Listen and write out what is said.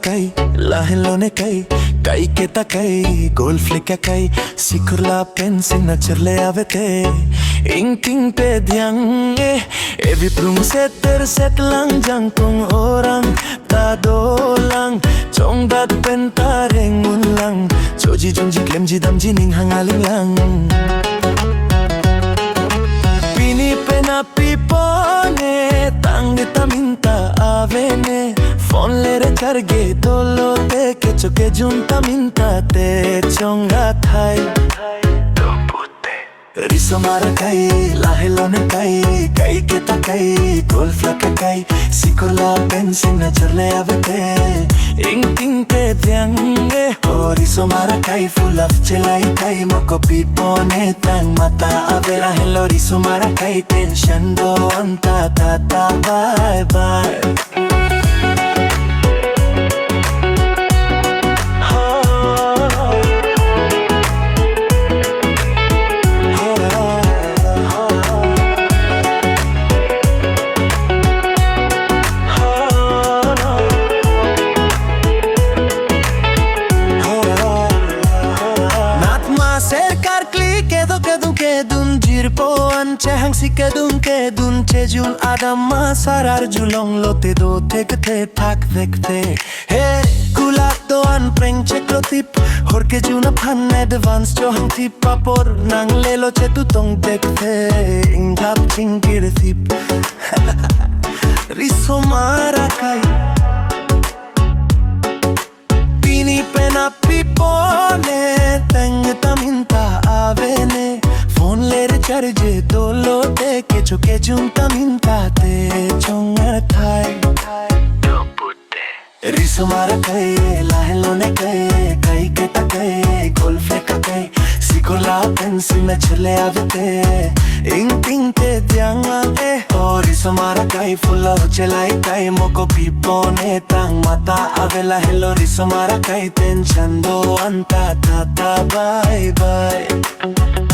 kai lahilone kai kai keta kai golf leka kai sikurla pen signature le avete inking pe dyang evi prung setter set lang jang kong orang ta do lang chong dat pen tareng un lang choji jungji klemji damji ning hangaling lang pini pena pipone tang taminta avene phone le recharge dolo te ke choke junta minta te chonga thai riso mara kai lahilone kai kai keta kai golf laka kai sikola pen signature le avete inking te dyang riso mara kai full of chelai kai moko pipone tang mata avera hello riso mara kai tension do anta tata bye bye kedun jirpo anche hangsi kedun chejun adama sarar julong lote do tekte thak dekte he kulato an preng cheklo tip horke juna phan advance jo hang tip papor nang lelo che tu tong dekte ingap chingir tip riso mara kai pini pena pipone teng taminta avene phone le recharge dolo te ke choke junta minta te chonga thai riso mara kai lahilone kai kai keta kai golf leka kai sikola pen signature le avete inking te dyanga riso mara kai full of chelai kai moko pipone tang mata avela hello riso mara kai tension do anta tata bye bye